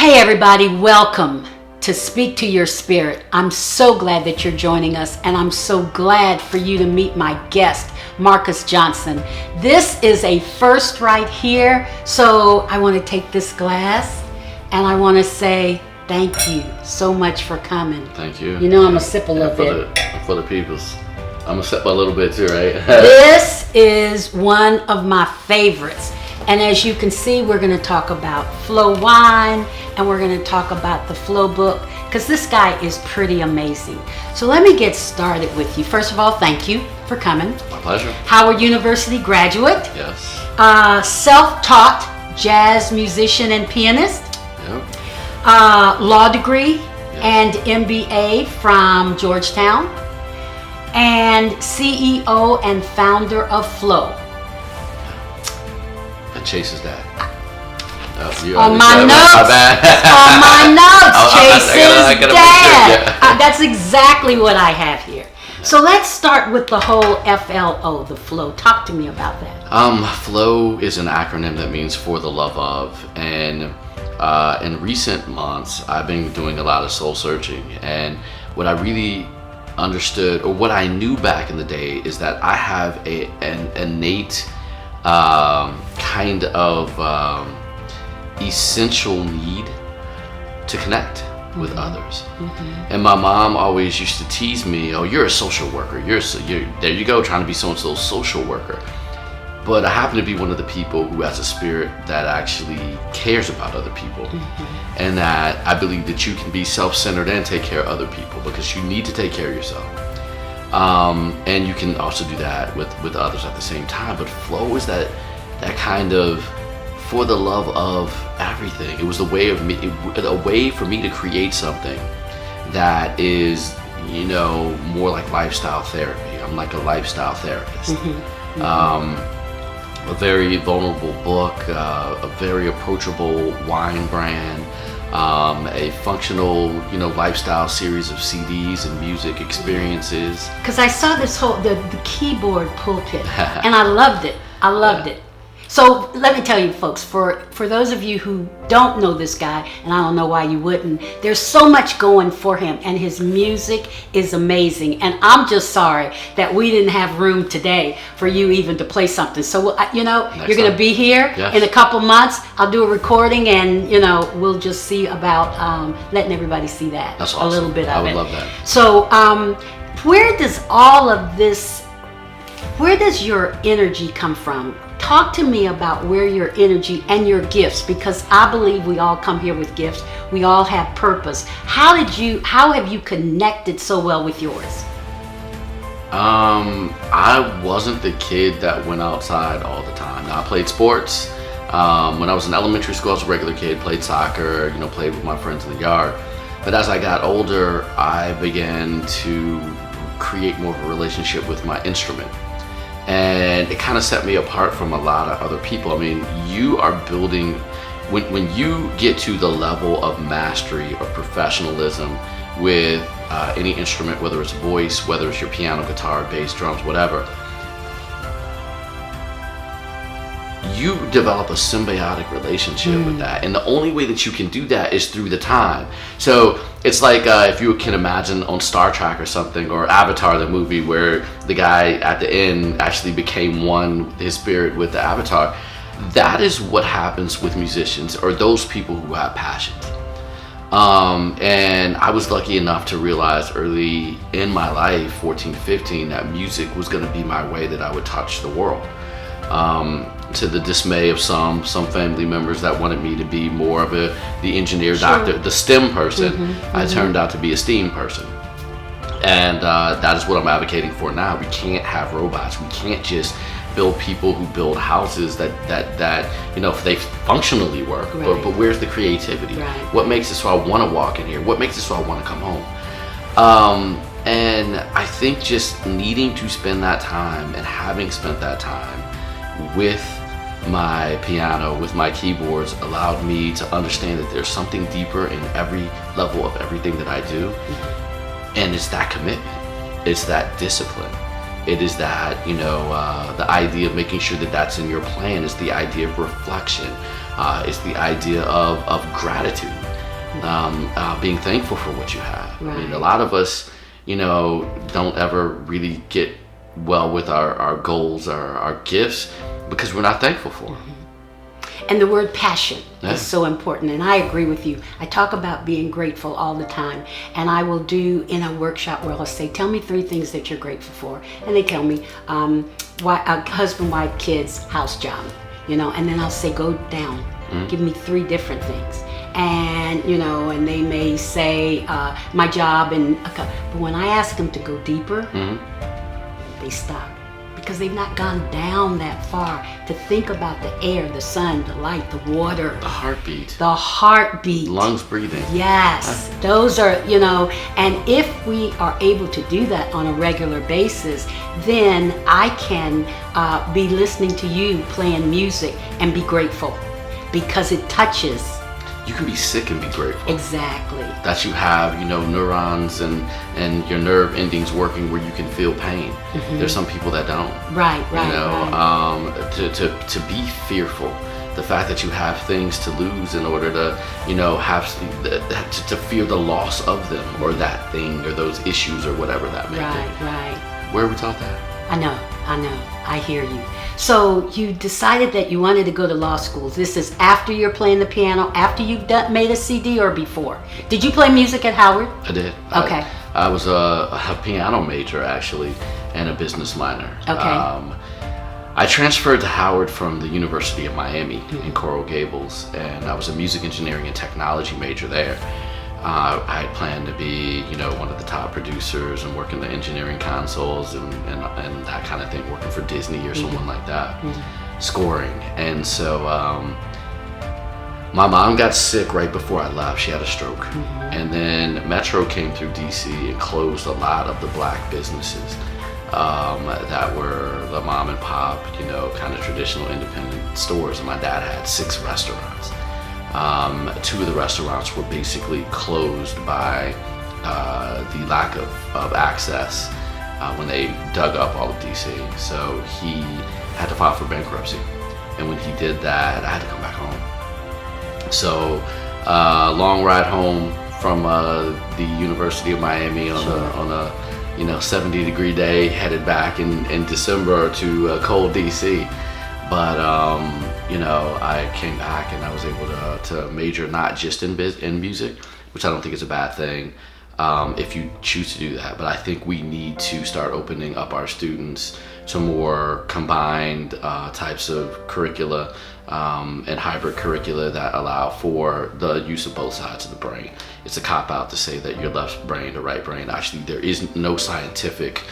Hey everybody, welcome to Speak to Your Spirit. I'm so glad that you're joining us, and I'm so glad for you to meet my guest, Marcus Johnson. This is a first right here, so I want to take this glass and I want to say thank you so much for coming. Thank you. You know I'm going to sip a little bit. For the peoples. I'm going to sip a little bit too, right? This is one of my favorites. And as you can see, we're going to talk about Flow Wine, and we're going to talk about the Flow book, because this guy is pretty amazing. So let me get started with you. First of all, thank you for coming. My pleasure. Howard University graduate. Yes. Self-taught jazz musician and pianist. Yep. Law degree Yes. and MBA from Georgetown. And CEO and founder of Flow. Chase's dad. On my notes, Chase's dad. That's exactly what I have here. So let's start with the whole FLO, the Flow. Talk to me about that. Flow is an acronym that means for the love of, and in recent months, I've been doing a lot of soul searching, and what I really understood, or what I knew back in the day, is that I have an innate kind of essential need to connect with others. And my mom always used to tease me, "Oh, you're a social worker. You're there you go, trying to be so-and-so's social worker." But I happen to be one of the people who has a spirit that actually cares about other people, and that I believe that you can be self-centered and take care of other people, because you need to take care of yourself. And you can also do that with others at the same time. But flow is that kind of for the love of everything. It was a way for me to create something that is, more like lifestyle therapy. I'm like a lifestyle therapist. A very vulnerable book, a very approachable wine brand, a functional, lifestyle series of CDs and music experiences. Because I saw this whole, the keyboard pulpit, and I loved it. I loved it. So let me tell you folks, for those of you who don't know this guy, and I don't know why you wouldn't, there's so much going for him, and his music is amazing. And I'm just sorry that we didn't have room today for you even to play something. So, you're going to be here in a couple months. I'll do a recording, and, we'll just see about letting everybody see that. That's awesome. A little bit of it. I would love that. So where does all of this, where does your energy come from? Talk to me about where your energy and your gifts, because I believe we all come here with gifts. We all have purpose. How have you connected so well with yours? I wasn't the kid that went outside all the time. Now, I played sports. When I was in elementary school, I was a regular kid, played soccer, played with my friends in the yard. But as I got older, I began to create more of a relationship with my instrument. And it kind of set me apart from a lot of other people. I mean, you are building, when you get to the level of mastery or professionalism with any instrument, whether it's voice, whether it's your piano, guitar, bass, drums, whatever, you develop a symbiotic relationship with that. And the only way that you can do that is through the time. So it's like if you can imagine on Star Trek or something, or Avatar, the movie, where the guy at the end actually became one, his spirit, with the avatar. That is what happens with musicians, or those people who have passions. And I was lucky enough to realize early in my life, 14 to 15, that music was going to be my way that I would touch the world. To the dismay of some family members that wanted me to be more of the engineer, doctor, the STEM person. I turned out to be a STEAM person. And that is what I'm advocating for now. We can't have robots. We can't just build people who build houses that if they functionally work, but where's the creativity? What makes it so I want to walk in here? What makes it so I want to come home? And I think just needing to spend that time, and having spent that time with my piano, with my keyboards, allowed me to understand that there's something deeper in every level of everything that I do. And it's that commitment. It's that discipline. It is that, the idea of making sure that that's in your plan. It's the idea of reflection. It's the idea of gratitude. being thankful for what you have. Right. I mean, a lot of us, don't ever really get well with our goals, our gifts, because we're not thankful for them. And the word passion Yeah. is so important, and I agree with you. I talk about being grateful all the time, and I will do in a workshop where I'll say, tell me 3 things that you're grateful for. And they tell me, husband, wife, kids, house, job, and then I'll say, go down, give me 3 different things. And, and they may say, my job, but when I ask them to go deeper, they stop. Because they've not gone down that far to think about the air, the sun, the light, the water. The heartbeat. The heartbeat. Lungs breathing. Yes. Those are, and if we are able to do that on a regular basis, then I can be listening to you playing music and be grateful because it touches. You can be sick and be grateful. Exactly. That you have, neurons and your nerve endings working where you can feel pain. There's some people that don't. Right. To be fearful, the fact that you have things to lose in order to, to fear the loss of them or that thing or those issues or whatever that may be. Right. Where are we taught that? I know. I hear you. So you decided that you wanted to go to law school. This is after you're playing the piano, after you've made a CD, or before? Did you play music at Howard? I did. Okay. I was a piano major, actually, and a business minor. Okay. I transferred to Howard from the University of Miami in Coral Gables, and I was a music engineering and technology major there. I had planned to be, one of the top producers and work in the engineering consoles and that kind of thing, working for Disney or someone like that, scoring. And so my mom got sick right before I left. She had a stroke. And then Metro came through DC and closed a lot of the black businesses that were the mom and pop, kind of traditional independent stores. And my dad had 6 restaurants. 2 of the restaurants were basically closed by the lack of access when they dug up all of DC. So he had to file for bankruptcy. And when he did that, I had to come back home. So long ride home from the University of Miami on a 70-degree day, headed back in December to cold DC. But I came back and I was able to major not just in music, which I don't think is a bad thing if you choose to do that. But I think we need to start opening up our students to more combined types of curricula and hybrid curricula that allow for the use of both sides of the brain. It's a cop-out to say that you're left brain or right brain. Actually, there is no scientific,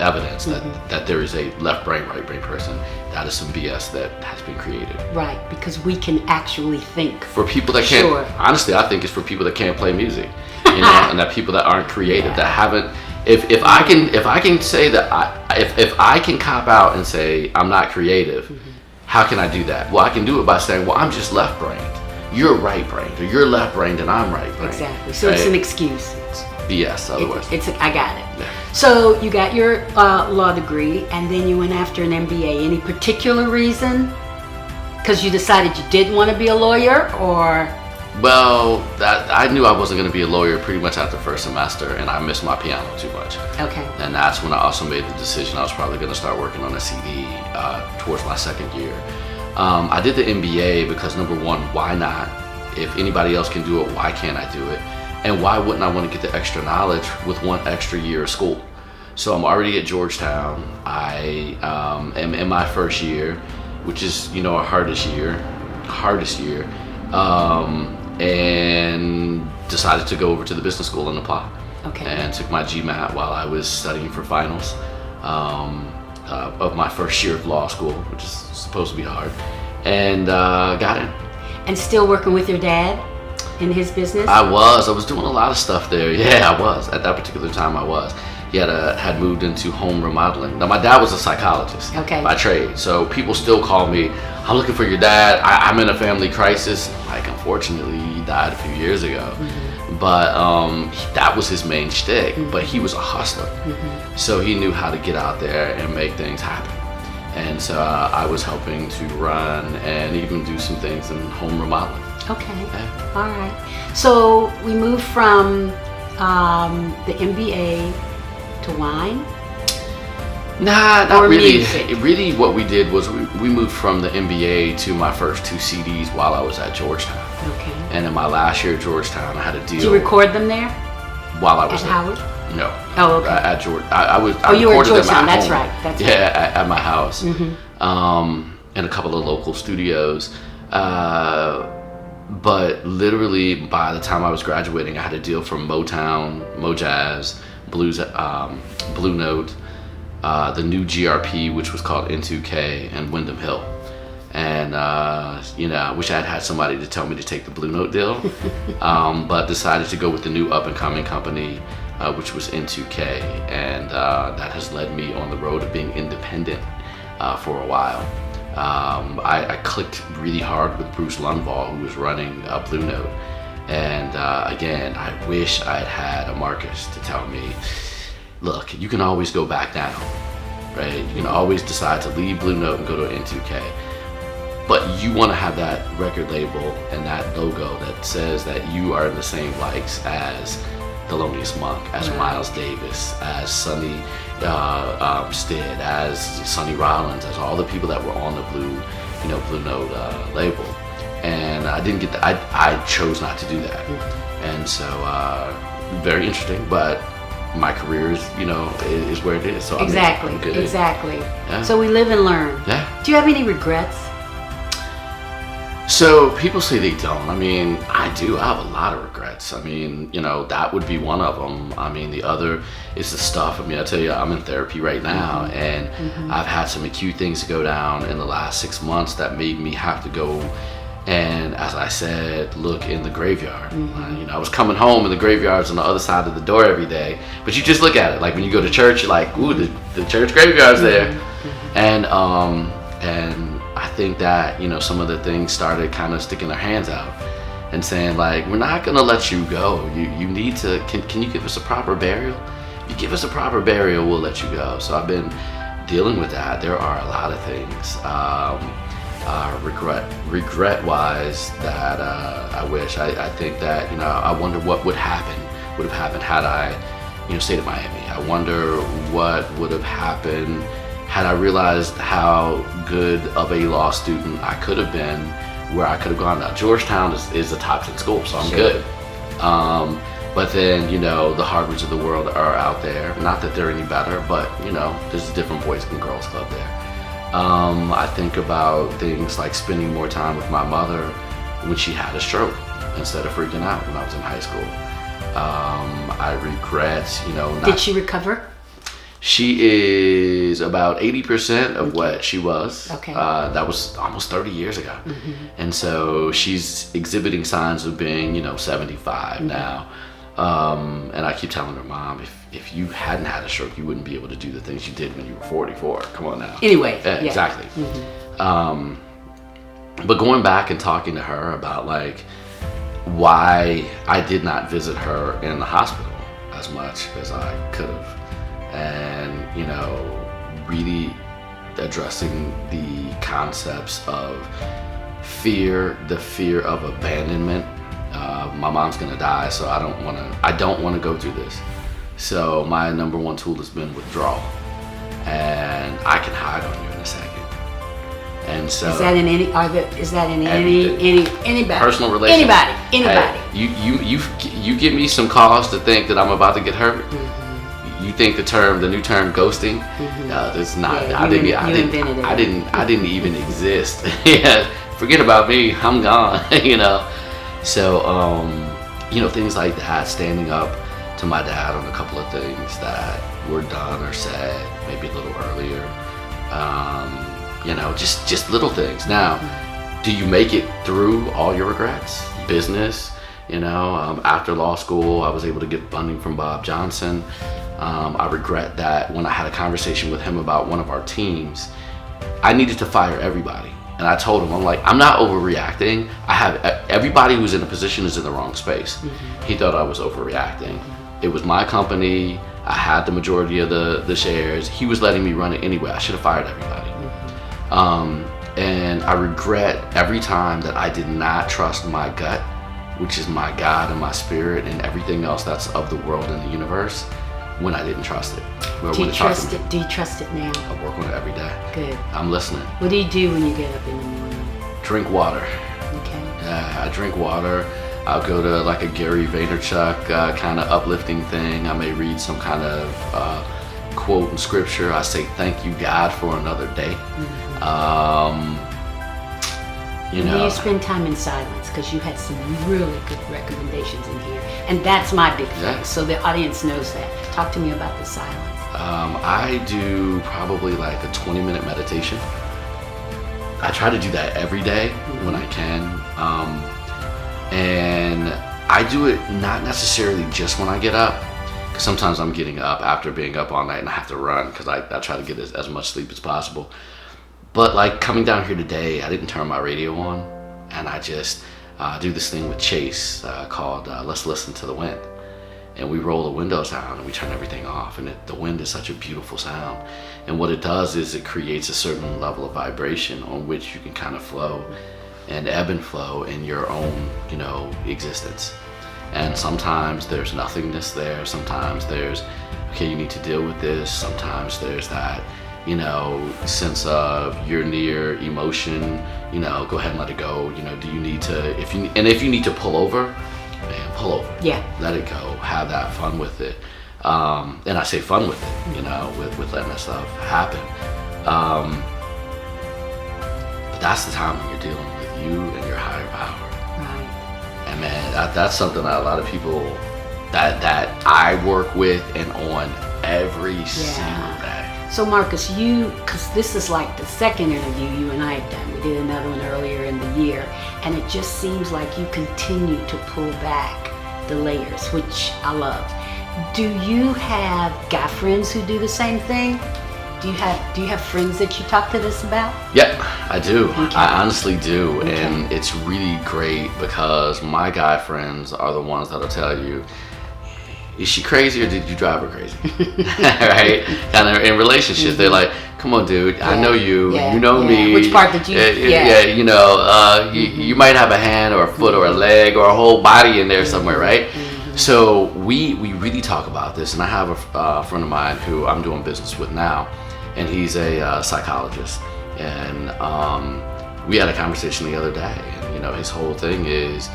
evidence that there is a left brain, right brain person. That is some BS that has been created. Right, because we can actually think. For people that can't, honestly, I think it's for people that can't play music, and that people that aren't creative, that haven't. If I can say that if I can cop out and say I'm not creative, how can I do that? Well, I can do it by saying, well, I'm just left brained. You're right brained, or you're left brained and I'm right brained. Exactly. So it's an excuse. It's BS. Otherwise, I got it. Yeah. So you got your law degree, and then you went after an MBA. Any particular reason? Because you decided you didn't want to be a lawyer, or? Well, I knew I wasn't going to be a lawyer pretty much after the first semester, and I missed my piano too much. Okay. And that's when I also made the decision I was probably going to start working on a CD towards my second year. I did the MBA because, number one, why not? If anybody else can do it, why can't I do it? And why wouldn't I want to get the extra knowledge with one extra year of school? So I'm already at Georgetown. I am in my first year, which is, our hardest year, and decided to go over to the business school and apply. Okay. And took my GMAT while I was studying for finals of my first year of law school, which is supposed to be hard, and got in. And still working with your dad in his business? I was doing a lot of stuff there. Yeah, I was. At that particular time, I was. He had moved into home remodeling. Now, my dad was a psychologist by trade, so people still call me, I'm looking for your dad. I'm in a family crisis. Like, unfortunately, he died a few years ago. But that was his main shtick. But he was a hustler. So he knew how to get out there and make things happen. And so I was helping to run and even do some things in home remodeling. Okay. Yeah. All right. So we moved from the MBA to wine. Nah, not Or really. music. Really, what we did was we moved from the MBA to my first 2 CDs while I was at Georgetown. Okay. And in my last year at Georgetown, I had a deal. Did you record them there while I was at there. Howard? No. Oh, okay. At George, I was. I Oh, you were at recorded them Georgetown. at That's home. right. That's yeah, right. at my house, and a couple of local studios. But literally, by the time I was graduating, I had a deal from Motown, Mojazz, Blues, Blue Note, the new GRP, which was called N2K, and Wyndham Hill. And I wish I had had somebody to tell me to take the Blue Note deal, but decided to go with the new up and coming company, which was N2K, and that has led me on the road of being independent for a while. I clicked really hard with Bruce Lundvall, who was running Blue Note, and again, I wish I had a Marcus to tell me, look, you can always go back down, right? You can always decide to leave Blue Note and go to N2K. But you want to have that record label and that logo that says that you are in the same likes as Thelonious Monk, as Miles Davis, as Sonny Stitt, as Sonny Rollins, as all the people that were on the Blue Note label. And I didn't get that. I chose not to do that. And so very interesting, but my career is where it is. So Exactly. I'm good. Exactly. Yeah. So we live and learn. Yeah. Do you have any regrets? So people say they don't. I mean, I do. I have a lot of regrets. I mean, that would be one of them. I mean, the other is the stuff. I mean, I tell you, I'm in therapy right now, and I've had some acute things to go down in the last 6 months that made me have to go and, as I said, look in the graveyard. I was coming home and the graveyard's on the other side of the door every day, but you just look at it. Like when you go to church, you're like, ooh, the church graveyard's there. And I think that, some of the things started kind of sticking their hands out and saying, like, we're not going to let you go. You need to, can you give us a proper burial? If you give us a proper burial, we'll let you go. So I've been dealing with that. There are a lot of things, regret-wise, that I wish. I think that, I wonder what would have happened had I, stayed in Miami. I wonder what would have happened had I realized how good of a law student I could have been, where I could have gone. Now, Georgetown is a top 10 school, so I'm good. But then, the Harvards of the world are out there. Not that they're any better, but, there's a different boys and girls club there. I think about things like spending more time with my mother when she had a stroke instead of freaking out when I was in high school. I regret, not... Did she recover? She is about 80% of what she was. Okay. That was almost 30 years ago. And so she's exhibiting signs of being, 75 now. And I keep telling her, Mom, if you hadn't had a stroke, you wouldn't be able to do the things you did when you were 44. Come on now. Anyway. Yeah. Exactly. But going back and talking to her about, like, why I did not visit her in the hospital as much as I could have. And, really addressing the concepts of fear, the fear of abandonment. My mom's gonna die, so I don't wanna go through this. So my number one tool has been withdrawal. And I can hide on you in a second. And so is that in anybody? Personal relationship. Anybody. Hey, you give me some cause to think that I'm about to get hurt. You think the new term ghosting? That's not. Yeah, I didn't even exist. Yeah, forget about me. I'm gone. So things like that. Standing up to my dad on a couple of things that were done or said, maybe a little earlier. Just little things. Now, do you make it through all your regrets? Business. After law school, I was able to get funding from Bob Johnson. I regret that when I had a conversation with him about one of our teams, I needed to fire everybody. And I told him, I'm like, I'm not overreacting. Everybody who's in a position is in the wrong space. He thought I was overreacting. It was my company. I had the majority of the shares. He was letting me run it anyway. I should have fired everybody. And I regret every time that I did not trust my gut, which is my God and my spirit and everything else that's of the world and the universe, when I didn't trust it. Do you trust it? Do you trust it now? I work on it every day. Good. I'm listening. What do you do when you get up in the morning? Drink water. Okay. Yeah, I drink water. I'll go to like a Gary Vaynerchuk kind of uplifting thing. I may read some kind of quote in scripture. I say, thank you, God, for another day. You know. Do you spend time in silence? Because you had some really good recommendations in here. And that's my big thing. Yeah. So the audience knows that. Talk to me about the silence. I do probably like a 20-minute meditation. I try to do that every day when I can. And I do it not necessarily just when I get up, because sometimes I'm getting up after being up all night and I have to run because I try to get as much sleep as possible. But like coming down here today, I didn't turn my radio on, and I just do this thing with Chase called Let's Listen to the Wind. And we roll the windows down and we turn everything off, and the wind is such a beautiful sound. And what it does is it creates a certain level of vibration on which you can kind of flow and ebb and flow in your own, existence. And sometimes there's nothingness there. Sometimes there's, okay, you need to deal with this. Sometimes there's that, sense of you're near emotion, go ahead and let it go. Do you need to, if you need to pull over, man, pull over. Yeah. Let it go. Have that fun with it. And I say fun with it, with letting that stuff happen. But that's the time when you're dealing with you and your higher power. Right. And man, that's something that a lot of people that I work with and on every single day. So Marcus, because this is like the second interview you and I have done. We did another one earlier in the year, and it just seems like you continue to pull back the layers, which I love. Do you have guy friends who do the same thing? Do you have friends that you talk to this about? Yep, I do. Okay. I honestly do. Okay. And it's really great because my guy friends are the ones that'll tell you, is she crazy or did you drive her crazy? Right? Kind of in relationships, they're like, come on, dude, I know you, you know me. Which part did you? You might have a hand or a foot or a leg or a whole body in there somewhere, right? So we really talk about this, and I have a friend of mine who I'm doing business with now, and he's a psychologist, and we had a conversation the other day, and his whole thing is,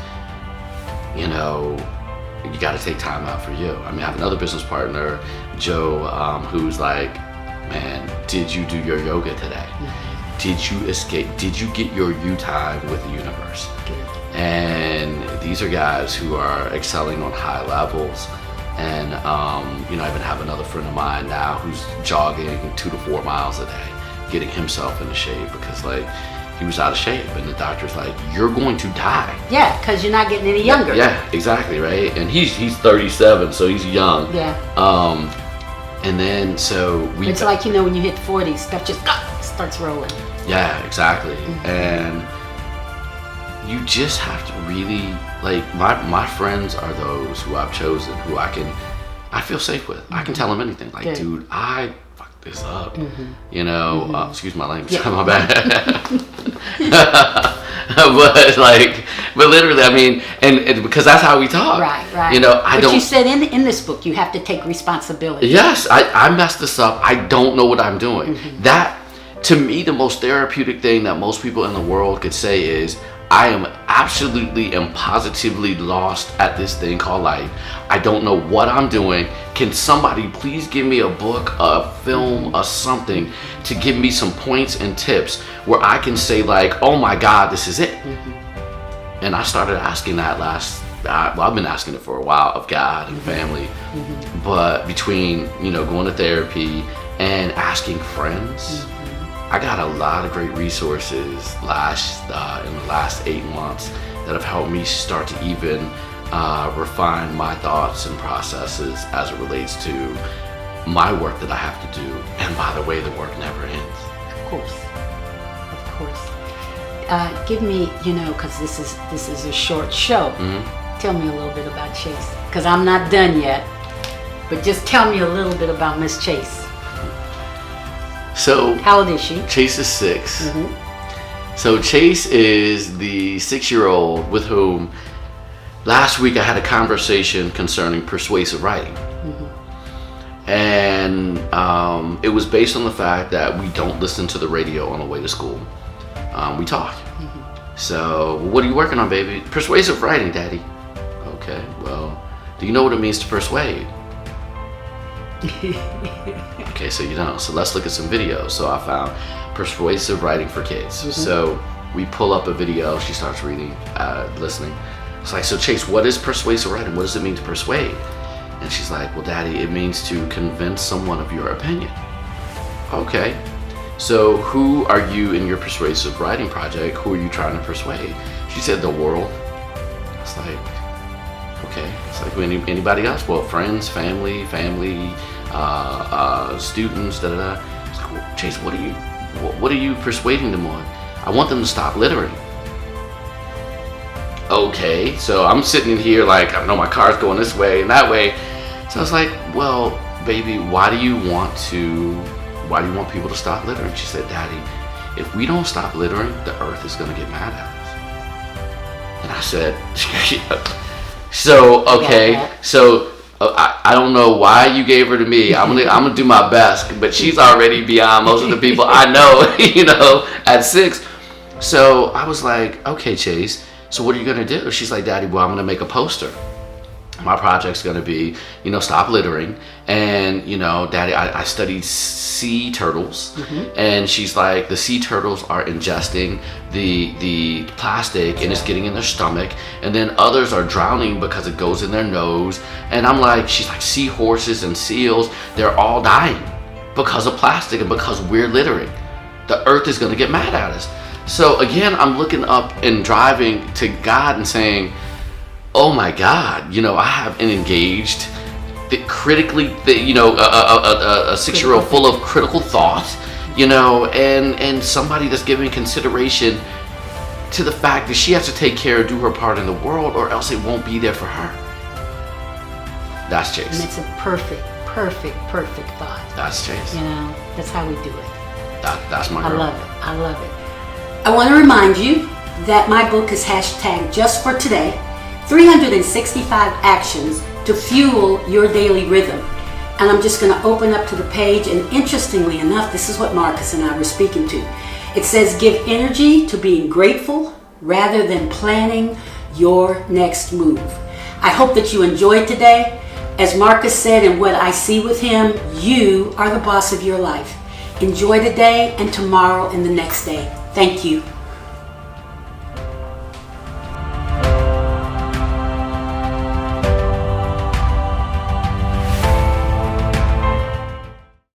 you got to take time out for you. I mean, I have another business partner, Joe, who's like, man, did you do your yoga today? Did you escape? Did you get your you time with the universe? Good. And these are guys who are excelling on high levels. And, I even have another friend of mine now who's jogging 2 to 4 miles a day, getting himself into shape because, he was out of shape, and the doctor's like, you're going to die. Yeah, because you're not getting any younger. Yeah, exactly, right? And he's 37, so he's young. Yeah. And then, so we... It's like, when you hit 40, stuff just starts rolling. Yeah, exactly. And you just have to really, my friends are those who I've chosen, who I feel safe with. I can tell them anything. Good. Dude, I fucked this up. Excuse my language, Yeah. my bad. but literally, I mean, and because that's how we talk. Right. But you said in this book, you have to take responsibility. Yes, I messed this up. I don't know what I'm doing. That, to me, the most therapeutic thing that most people in the world could say is, I am absolutely and positively lost at this thing called life. I don't know what I'm doing. Can somebody please give me a book, a film, or something to give me some points and tips where I can say oh my God, this is it. And I started asking that I've been asking it for a while of God and family, but between, going to therapy and asking friends, I got a lot of great resources in the last 8 months that have helped me start to even refine my thoughts and processes as it relates to my work that I have to do. And by the way, the work never ends. Of course. Give me, because this is a short show. Tell me a little bit about Chase, because I'm not done yet. But just tell me a little bit about Miss Chase. So How old is she? Chase is 6. So Chase is the 6-year-old with whom last week I had a conversation concerning persuasive writing. And it was based on the fact that we don't listen to the radio on the way to school. We talk. So, what are you working on, baby? Persuasive writing, Daddy. Okay, well, do you know what it means to persuade? Okay, so you don't. So let's look at some videos. So I found persuasive writing for kids. So we pull up a video. She starts reading, listening. It's like, so Chase, what is persuasive writing? What does it mean to persuade? And she's like, well, Daddy, it means to convince someone of your opinion. Okay. So who are you in your persuasive writing project? Who are you trying to persuade? She said, the world. It's like, okay. It's like anybody else? Well, friends, family, students, da-da-da. It's like, well, Chase, what are you persuading them on? I want them to stop littering. Okay, so I'm sitting here like, I know my car's going this way and that way. So I was like, well, baby, why do you want people to stop littering? She said, Daddy, if we don't stop littering, the earth is going to get mad at us. And I said, so, okay, so I don't know why you gave her to me. I'm gonna do my best, but she's already beyond most of the people I know, at 6. So I was like, okay, Chase, so what are you gonna do? She's like, Daddy, well, I'm gonna make a poster. My project's gonna be, stop littering. And, Daddy, I studied sea turtles. And she's like, the sea turtles are ingesting the plastic and it's getting in their stomach. And then others are drowning because it goes in their nose. And I'm like, she's like, seahorses and seals, they're all dying because of plastic and because we're littering. The earth is gonna get mad at us. So again, I'm looking up and driving to God and saying, oh my God, I have an engaged, critically, a 6-year-old full of critical thought, and somebody that's giving consideration to the fact that she has to take care and do her part in the world, or else it won't be there for her. That's Chase. And it's a perfect thought. That's Chase. That's how we do it. That's my girl. I love it. I want to remind you that my book is hashtag just for today, 365 actions to fuel your daily rhythm. And I'm just going to open up to the page, and interestingly enough, this is what Marcus and I were speaking to. It says, give energy to being grateful rather than planning your next move. I hope that you enjoyed today. As Marcus said, and what I see with him, you are the boss of your life. Enjoy today and tomorrow and the next day. Thank you.